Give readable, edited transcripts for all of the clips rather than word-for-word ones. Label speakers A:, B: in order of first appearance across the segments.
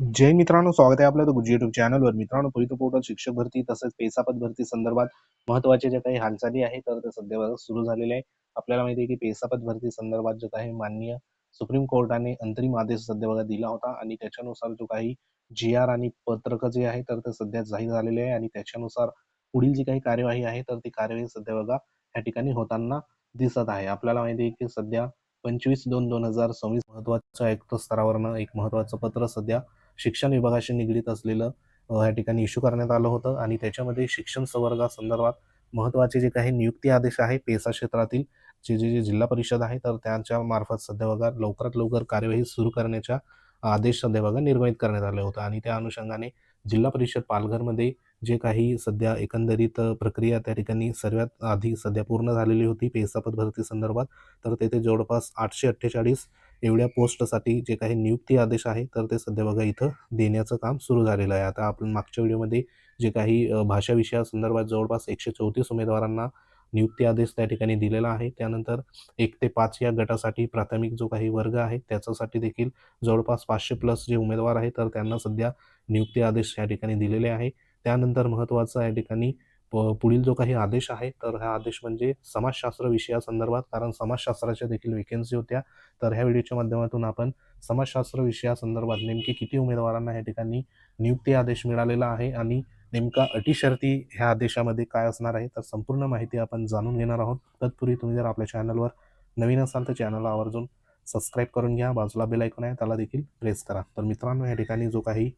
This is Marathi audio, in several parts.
A: जय मित्रांनो, स्वागत आहे आपलं गुजजी युट्यूब चॅनलवर. मित्रांनो, पोलीस पोर्टल शिक्षक भरती तसेच पेसापत भरती संदर्भात महत्त्वाचे जे काही हालचाली आहे तर ते सध्या सुरू झालेले आहे. आपल्याला माहिती आहे की पेसापत भरती संदर्भात जो काही माननीय सुप्रीम कोर्टाने अंतरिम आदेश सध्या दिला होता आणि त्याच्यानुसार जो काही जी-आर आणि पत्रक जे आहे तर ते सध्या जाहीर झालेले आहे आणि त्याच्यानुसार पुढील जी काही कार्यवाही आहे तर ती कार्यवाही सध्या या ठिकाणी होताना दिसत आहे. आपल्याला माहिती आहे की सध्या 25/2/2026 महत्त्वाच्या आयुक्त स्तरावरनं एक महत्त्वाचं पत्र सध्या शिक्षण विभागाशी निगडीत असलेलं या ठिकाणी इश्यू करण्यात आलं होतं आणि त्याच्यामध्ये शिक्षण संवर्गासंदर्भात महत्त्वाचे जे काही नियुक्ती आदेश आहे पेसा क्षेत्रातील जे जिल्हा परिषद आहे तर त्यांच्या मार्फत सध्या लवकरात लवकर कार्यवाही सुरू करण्याच्या आदेश सध्या निर्गमित करण्यात आले होते आणि त्या अनुषंगाने जिल्हा परिषद पालघरमध्ये जे काही सध्या एकंदरीत प्रक्रिया त्या ठिकाणी सर्वात आधी सध्या पूर्ण झालेली होती पेसापत भरती संदर्भात. तर तेथे जवळपास 848 एवढ्या पोस्टसाठी जे काही नियुक्ती आदेश आहे तर ते सध्या इथं देण्याचं काम सुरू झालेलं आहे. आता आपण मागच्या व्हिडिओमध्ये जे काही भाषा विषयासंदर्भात जवळपास 134 उमेदवारांना नियुक्ती आदेश त्या ठिकाणी दिलेला आहे. त्यानंतर 1 ते 5 या गटासाठी प्राथमिक जो काही वर्ग आहे त्याच्यासाठी देखील जवळपास 500+ जे उमेदवार आहेत तर त्यांना सध्या नियुक्ती आदेश या ठिकाणी दिलेले आहे. त्यानंतर महत्त्वाचं या ठिकाणी पुढील जो काही आदेश आहे तर हा आदेश म्हणजे समाजशास्त्र विषयासंदर्भात, कारण समाजशास्त्राच्या देखील वेकेन्सी होत्या. तर ह्या व्हिडिओच्या माध्यमातून आपण समाजशास्त्र विषयासंदर्भात नेमके किती उमेदवारांना या ठिकाणी नियुक्ती आदेश मिळालेला आहे आणि नेमका अटी शर्ती ह्या आदेशामध्ये काय असणार आहे तर संपूर्ण माहिती आपण जाणून घेणार आहोत. तत्पूर्वी तुम्ही जर आपल्या चॅनलवर नवीन असाल तर चॅनलला आवर्जून सबस्क्राईब करून घ्या. बाजूला बेल आयकॉन आहे त्याला देखील प्रेस करा. तर मित्रांनो, या ठिकाणी जो काही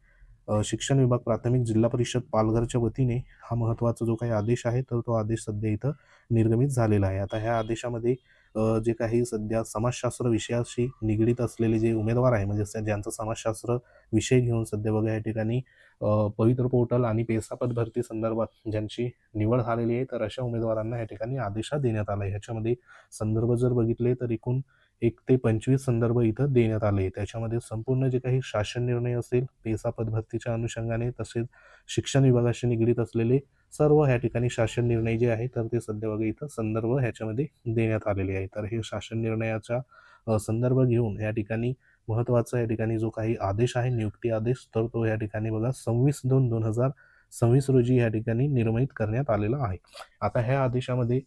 A: शिक्षण विभाग प्राथमिक जिल्हा परिषद पालघरच्या वतीने हा महत्त्वाचा जो काही आदेश आहे तर तो आदेश सध्या इथं निर्गमित झालेला आहे. आता ह्या आदेशामध्ये जे काही सध्या समाजशास्त्र विषयाशी निगडीत असलेले जे उमेदवार आहे म्हणजे ज्यांचा समाजशास्त्र विषय घेऊन सध्या या ठिकाणी पवित्र पोर्टल आणि पेसापत भरती संदर्भात ज्यांची निवड झालेली आहे तर अशा उमेदवारांना या ठिकाणी आदेश देण्यात आला आहे. ह्याच्यामध्ये संदर्भ जर बघितले तर एकूण 1 ते 25 संदर्भ इथं देण्यात आले. त्याच्यामध्ये संपूर्ण जे काही शासन निर्णय असेल पेसापत भरतीच्या अनुषंगाने तसेच शिक्षण विभागाशी निगडीत असलेले सर्व ह्या ठिकाणी शासन निर्णय जे आहे तर ते सध्या इथं संदर्भ ह्याच्यामध्ये देण्यात आलेले आहे. तर हे शासन निर्णयाचा संदर्भ घेऊन या ठिकाणी महत्त्वाचा या ठिकाणी जो काही आदेश आहे नियुक्ती आदेश तर तो या ठिकाणी 26/2/2026 रोजी या ठिकाणी निर्मित करण्यात आलेला आहे. आता ह्या आदेशामध्ये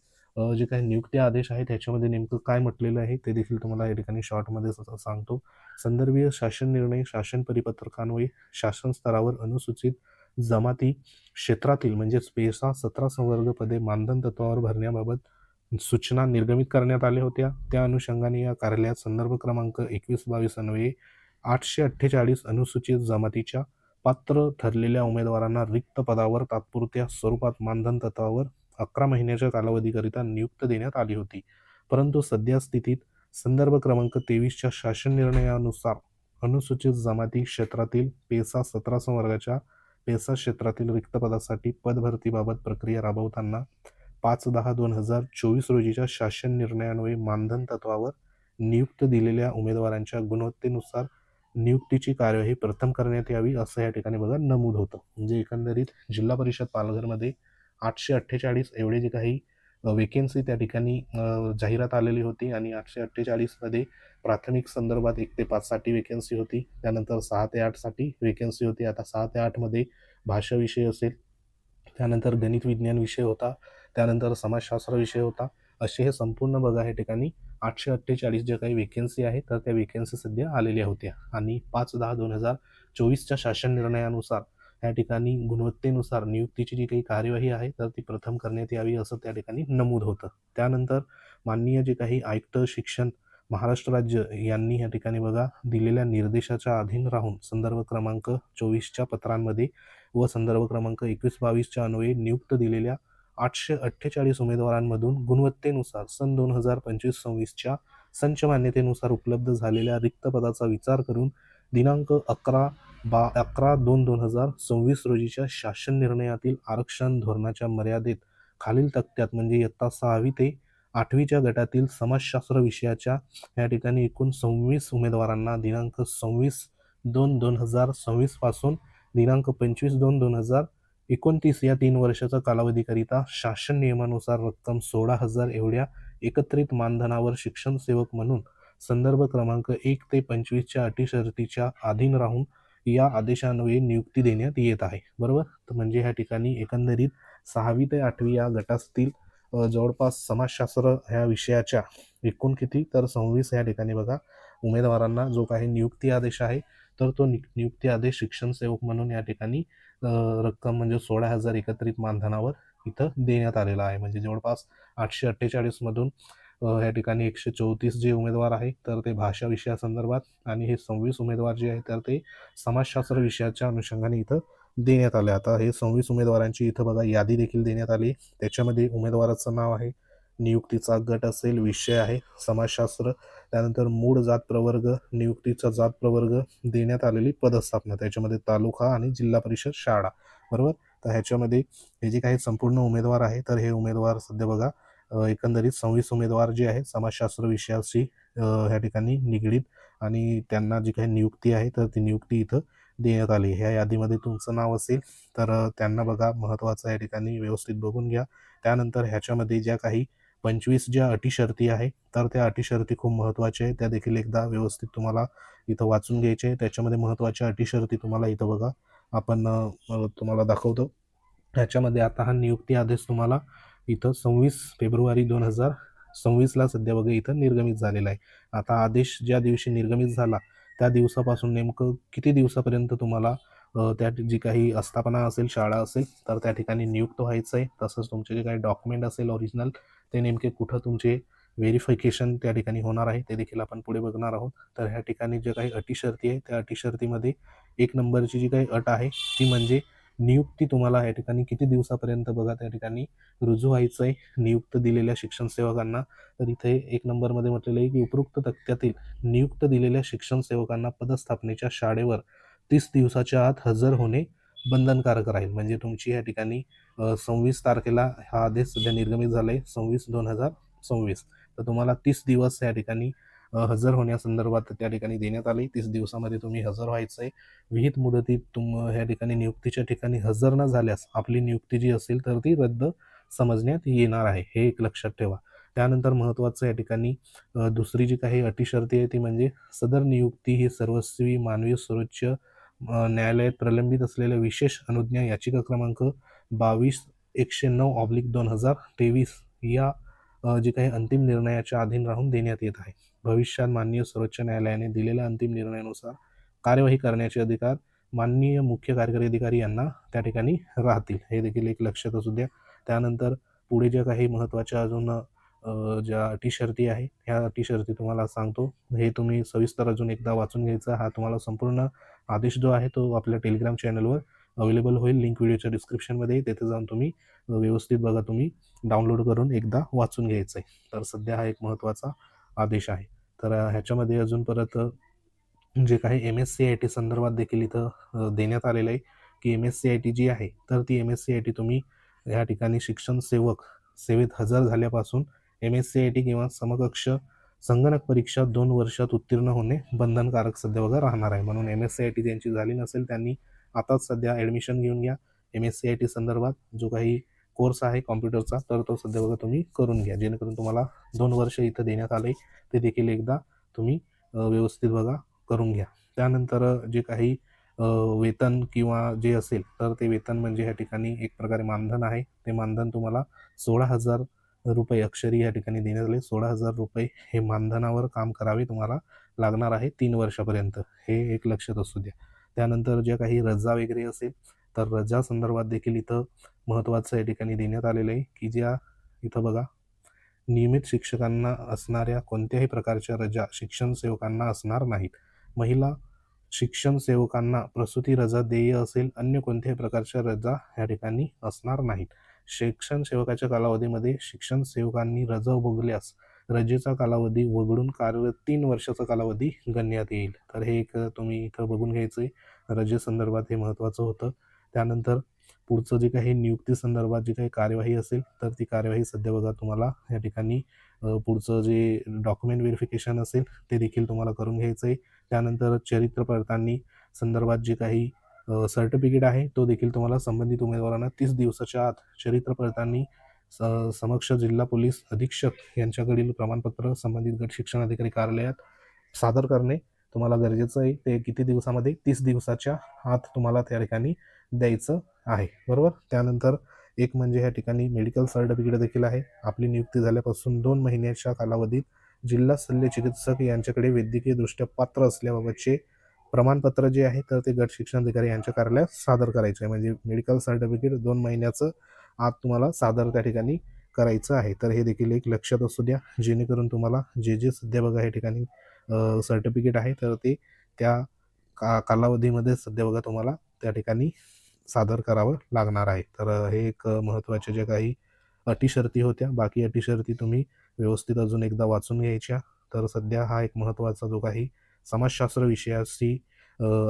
A: जे काही नियुक्ती आदेश आहे त्याच्यामध्ये नेमकं काय म्हटलेलं आहे ते देखील तुम्हाला या ठिकाणी शॉर्टमध्ये सांगतो. संदर्भीय शासन निर्णय शासन परिपत्रकान्वये शासन स्तरावर अनुसूचित जमाती क्षेत्रातील म्हणजेच पेसा 17 संवर्ग पदे मानधन तत्वावर भरण्याबाबत सूचना निर्गमित करण्यात आल्या होत्या. त्या अनुषंगाने या कार्यालयात संदर्भ क्रमांक 21-22 अन्वये 848 अनुसूचित जमातीच्या पात्र ठरलेल्या उमेदवारांना रिक्त पदावर तात्पुरत्या स्वरूपात मानधन तत्वावर 11 महिन्याच्या कालावधीकरिता नियुक्त देण्यात आली होती. परंतु सध्या स्थितीत संदर्भ क्रमांक 23च्या शासन निर्णयानुसार अनुसूचित जमाती क्षेत्रातील पेसा 17 संवर्गाच्या पेसा क्षेत्रातील रिक्त पदासाठी पदभरतीबाबत प्रक्रिया राबवताना 5/10/2024 रोजीच्या शासन निर्णयान्वये मानधन तत्वावर नियुक्त दिलेल्या उमेदवारांच्या गुणवत्तेनुसार नियुक्तीची कार्यवाही प्रथम करण्यात यावी असं या ठिकाणी नमूद होतं. म्हणजे एकंदरीत जिल्हा परिषद पालघरमध्ये 848 एवढे जे काही वेकेन्सी त्या ठिकाणी जाहिरात आलेली होती आणि 848 मध्ये प्राथमिक संदर्भात 1 ते 5 साठी वेकेन्सी होती. त्यानंतर 6 ते 8 साठी वेकेन्सी होती. आता 6 ते 8 मध्ये भाषा विषय असेल, त्यानंतर गणित विज्ञान विषय होता, त्यानंतर समाजशास्त्र विषय होता. असे हे संपूर्ण या ठिकाणी 848 ज्या काही वेकेन्सी आहेत तर त्या वेकेन्सी सध्या आलेल्या होत्या आणि 5/10/2024च्या शासन निर्णयानुसार या ठिकाणी गुणवत्तेनुसार नियुक्तीची जी काही कार्यवाही आहे तर ती प्रथम करण्यात यावी असं त्या ठिकाणी नमूद होतं. त्यानंतर माननीय जे काही आयुक्त शिक्षण महाराष्ट्र राज्य यांनी या ठिकाणी दिलेल्या निर्देशाच्या अधीन राहून संदर्भ क्रमांक 24च्या पत्रांमध्ये व संदर्भ क्रमांक 21-22च्या अन्वये नियुक्त दिलेल्या 848 उमेदवारांमधून गुणवत्तेनुसार सन 2025-26च्या संच मान्यतेनुसार उपलब्ध झालेल्या रिक्त पदाचा विचार करून दिनांक 11/2/2026 रोजीच्या शासन निर्णयातील आरक्षण धोरणाच्या मर्यादेत खालील तक्त्यात म्हणजे इयत्ता 6वी ते 8वीच्या गटातील समाजशास्त्र विषयाच्या या ठिकाणी एकूण 26 उमेदवारांना दिनांक 26/2/2026 पासून दिनांक 25/2/2029 या 3 वर्षाचा कालावधीकरिता शासन नियमानुसार रक्कम 16,000 एवढ्या एकत्रित मानधनावर शिक्षण सेवक म्हणून संदर्भ क्रमांक 1 ते 25च्या अटी शर्तीच्या अधीन राहून या आदेशान्वये नियुक्ती देण्यात येत आहे. बरोबर. तर म्हणजे ह्या ठिकाणी एकंदरीत 6वी ते 8वी या गटातील जवळपास समाजशास्त्र ह्या विषयाच्या एकूण किती तर 26 या ठिकाणी बघा उमेदवारांना जो काही नियुक्ती आदेश आहे तर तो नियुक्ती आदेश शिक्षण सेवक म्हणून या ठिकाणी रक्कम म्हणजे 16,000 एकत्रित मानधनावर इथं देण्यात आलेला आहे. म्हणजे जवळपास 848 मधून या ठिकाणी 134 जे उमेदवार आहे तर ते भाषा विषयासंदर्भात आणि हे 26 उमेदवार जे आहे तर ते समाजशास्त्र विषयाच्या अनुषंगाने इथं देण्यात आले. आता हे 26 उमेदवारांची इथं बघा यादी देखील देण्यात आली. त्याच्यामध्ये उमेदवाराचं नाव आहे, नियुक्तीचा गट असेल, विषय आहे समाजशास्त्र, त्यानंतर मूळ जात प्रवर्ग, नियुक्तीचा जात प्रवर्ग, देण्यात आलेली पदस्थापना, त्याच्यामध्ये तालुका आणि जिल्हा परिषद शाळा. बरोबर. तर ह्याच्यामध्ये हे जे काही संपूर्ण उमेदवार आहे तर हे उमेदवार सध्या बघा एकंदरीत 26 उमेदवार जे आहेत समाजशास्त्र विषयाशी ह्या ठिकाणी निगडीत आणि त्यांना जी काही नियुक्ती आहे तर ती नियुक्ती इथं देण्यात आली. ह्या यादीमध्ये तुमचं नाव असेल तर त्यांना बघा महत्त्वाचं या ठिकाणी व्यवस्थित बघून घ्या. त्यानंतर ह्याच्यामध्ये ज्या काही 25 ज्या अटी शर्ती आहे तर त्या अटी शर्ती खूप महत्त्वाच्या आहे. त्या देखील एकदा व्यवस्थित तुम्हाला इथं वाचून घ्यायचे आहे. त्याच्यामध्ये महत्त्वाच्या अटी शर्ती तुम्हाला इथं बघा आपण तुम्हाला दाखवतो. ह्याच्यामध्ये आता हा नियुक्ती आदेश तुम्हाला इथं 26 फेब्रुवारी 2026ला सध्या बघा इथं निर्गमित झालेला आहे. आता आदेश ज्या दिवशी निर्गमित झाला त्या दिवसापासून नेमकं किती दिवसापर्यंत तुम्हाला त्या जी काही आस्थापना असेल, शाळा असेल तर त्या ठिकाणी नियुक्त व्हायचं आहे. तसंच तुमचे जे काही डॉक्युमेंट असेल ओरिजिनल ते नेमके कुठं तुमचे व्हेरिफिकेशन त्या ठिकाणी होणार आहे ते देखील आपण पुढे बघणार आहोत. तर ह्या ठिकाणी ज्या काही अटी शर्ती आहे त्या अटी शर्तीमध्ये 1 नंबरची जी काही अट आहे ती म्हणजे नियुक्ती तुम्हाला या ठिकाणी किती दिवसापर्यंत बघा त्या ठिकाणी रुजू व्हायचं आहे नियुक्त दिलेल्या शिक्षण सेवकांना. तर इथे 1 नंबरमध्ये म्हटलेलं आहे की उपरोक्त तक्त्यातील नियुक्त दिलेल्या शिक्षण सेवकांना पदस्थापनेच्या शाळेवर 30 दिवसाच्या आत हजर होणे बंधनकारक राहील. म्हणजे तुमची या ठिकाणी 26 तारखेला हा आदेश सध्या निर्गमित झाला आहे 26/2026. तर तुम्हाला 30 दिवस या ठिकाणी हजर होण्यासंदर्भात त्या ठिकाणी देण्यात आले. 30 दिवसामध्ये तुम्ही हजर व्हायचं आहे. विहित मुदतीत ह्या ठिकाणी नियुक्तीच्या ठिकाणी हजर न झाल्यास आपली नियुक्ती जी असेल तर ती रद्द समजण्यात येणार आहे. हे एक लक्षात ठेवा. त्यानंतर महत्त्वाचं या ठिकाणी दुसरी जी काही अटी शर्ती आहे ती म्हणजे सदर नियुक्ती ही सर्वस्वी मानवी सर्वोच्च न्यायालयात प्रलंबित असलेल्या विशेष अनुज्ञा याचिका क्रमांक 22-109/2023 या जे काही अंतिम निर्णयाच्या अधीन राहून देण्यात येत आहे. भविष्यात माननीय सर्वोच्च न्यायालयाने दिलेल्या अंतिम निर्णयानुसार कार्यवाही करण्याचे अधिकार माननीय मुख्य कार्यकारी अधिकारी यांना त्या ठिकाणी राहतील. हे देखील एक लक्षात असू द्या. त्यानंतर पुढे ज्या काही महत्त्वाच्या अजून ज्या अटी शर्ती आहे ह्या अटी शर्ती तुम्हाला सांगतो. हे तुम्ही सविस्तर अजून एकदा वाचून घ्यायचा. हा तुम्हाला संपूर्ण आदेश जो आहे तो आपल्या टेलिग्राम चॅनलवर अवेलेबल होईल. लिंक व्हिडिओच्या डिस्क्रिप्शनमध्ये तिथे जाऊन तुम्ही व्यवस्थित बघा, तुम्ही डाउनलोड करून एकदा वाचून घ्यायचं आहे. तर सध्या हा एक महत्त्वाचा आदेश आहे. तर ह्याच्यामध्ये अजून परत जे काही MSc-IT संदर्भात देखील इथं देण्यात आलेलं आहे की MSc-IT जी आहे तर ती MSc-IT तुम्ही या ठिकाणी शिक्षण सेवेत हजर झाल्यापासून MSc-IT किंवा समकक्ष संगणक परीक्षा 2 वर्षात उत्तीर्ण होणे बंधनकारक सध्या बघा राहणार आहे. म्हणून MSc-IT ज्यांची झाली नसेल त्यांनी आताच सध्या ॲडमिशन घेऊन घ्या. MSc-IT संदर्भात जो काही कोर्स आहे कॉम्प्युटरचा तर तो सध्या बघा तुम्ही करून घ्या. जेणेकरून तुम्हाला 2 वर्ष इथं देण्यात आले ते देखील एकदा तुम्ही व्यवस्थित बघा करून घ्या. त्यानंतर जे काही वेतन किंवा जे असेल तर ते वेतन म्हणजे या ठिकाणी एक प्रकारे मानधन आहे. ते मानधन तुम्हाला 16,000 रुपये अक्षरी या ठिकाणी देण्यात आले. 16,000 रुपये हे मानधनावर काम करावे तुम्हाला लागणार आहे 3 वर्षापर्यंत. हे एक लक्षात असू द्या. त्यानंतर ज्या काही रजा वगैरे असेल तर रजा संदर्भात देखील इथं महत्त्वाचं या ठिकाणी देण्यात आलेलं आहे की ज्या इथं बघा नियमित शिक्षकांना असणाऱ्या कोणत्याही प्रकारच्या रजा शिक्षण सेवकांना असणार नाहीत. महिला शिक्षण सेवकांना प्रसूती रजा देय असेल, अन्य कोणत्याही प्रकारच्या रजा या ठिकाणी असणार नाहीत. शिक्षण सेवकाच्या कालावधीमध्ये शिक्षण सेवकांनी रजा भोगल्यास रजेचा कालावधी वगळून कार्यरत 3 वर्षाचा कालावधी गणण्यात येईल. तर हे एक तुम्ही इथं बघून घ्यायचं आहे. रजेसंदर्भात हे महत्त्वाचं होतं. त्यानंतर पुढचं जे काही नियुक्ती संदर्भात जी काही कार्यवाही असेल तर ती कार्यवाही सध्या बघा तुम्हाला या ठिकाणी पुढचं जे डॉक्युमेंट व्हेरिफिकेशन असेल ते देखील तुम्हाला करून घ्यायचं आहे. त्यानंतर चरित्र पडताळणी संदर्भात जे काही सर्टिफिकेट आहे तो देखील तुम्हाला संबंधित उमेदवारांना 30 दिवसाच्या आत चरित्र पडताळणी समक्ष जिल्हा पोलीस अधीक्षक यांच्याकडील प्रमाणपत्र संबंधित गट शिक्षण अधिकारी कार्यालयात सादर करणे तुम्हाला गरजेचं आहे ते किती दिवसामध्ये 30 दिवसाच्या आत तुम्हाला त्या ठिकाणी द्यायचं आहे, बरोबर. त्यानंतर एक म्हणजे या ठिकाणी मेडिकल सर्टिफिकेट देखील आहे. आपली नियुक्ती झाल्यापासून 2 महिन्याच्या कालावधीत जिल्हा शल्य चिकित्सक यांच्याकडे वैद्यकीय दृष्ट्या पात्र असल्याबाबतचे प्रमाणपत्र जे आहे तर ते गट शिक्षण अधिकारी यांच्या कार्यालयात सादर करायचे आहे. म्हणजे मेडिकल सर्टिफिकेट 2 महिन्याचं आत तुम्हाला सादर त्या ठिकाणी करायचं आहे. तर हे देखील एक लक्षात असू द्या, जेणेकरून तुम्हाला जे सध्या बघा या ठिकाणी सर्टिफिकेट आहे तर ते त्या कालावधीमध्ये सध्या बघा तुम्हाला त्या ठिकाणी सादर करावं लागणार आहे. तर हे एक महत्त्वाचे जे काही अटी शर्ती होत्या. बाकी अटी शर्ती तुम्ही व्यवस्थित अजून एकदा वाचून घ्यायच्या. तर सध्या हा एक महत्त्वाचा जो काही समाजशास्त्र विषयाशी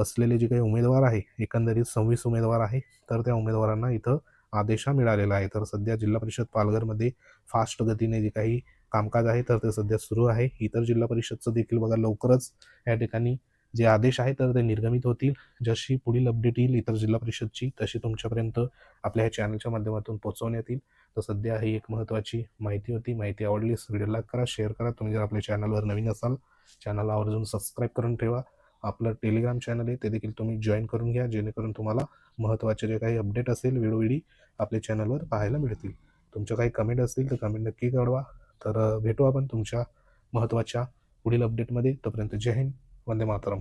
A: असलेले जे काही उमेदवार आहे, एकंदरीत 26 उमेदवार आहे. तर त्या उमेदवारांना इथं आदेश मिळालेला आहे. तर सध्या जिल्हा परिषद पालघरमध्ये फास्ट गतीने जे काही कामकाज आहे तर ते सध्या सुरू आहे. इतर जिल्हा परिषदचं देखील बघा लवकरच या ठिकाणी जे आदेश आहे तर ते निर्गमित होतील. जशी पुढील अपडेट येईल इतर जिल्हा परिषदची तशी तुमच्यापर्यंत आपल्या ह्या चॅनलच्या माध्यमातून पोहोचवण्यात येईल. तर सध्या ही एक महत्त्वाची माहिती होती. माहिती आवडलीस व्हिडिओ लाईक करा, शेअर करा. तुम्ही जर आपल्या चॅनलवर नवीन असाल चॅनलला आवर्जून सबस्क्राईब करून ठेवा. आपलं टेलिग्राम चॅनल आहे ते देखील तुम्ही जॉईन करून घ्या, जेणेकरून तुम्हाला महत्त्वाचे जे काही अपडेट असेल वेळोवेळी आपल्या चॅनलवर पाहायला मिळतील. तुमच्या काही कमेंट असतील तर कमेंट नक्की कळवा. तर भेटू आपण तुमच्या महत्त्वाच्या पुढील अपडेटमध्ये. तोपर्यंत जय हिंद, वंदे मातरम.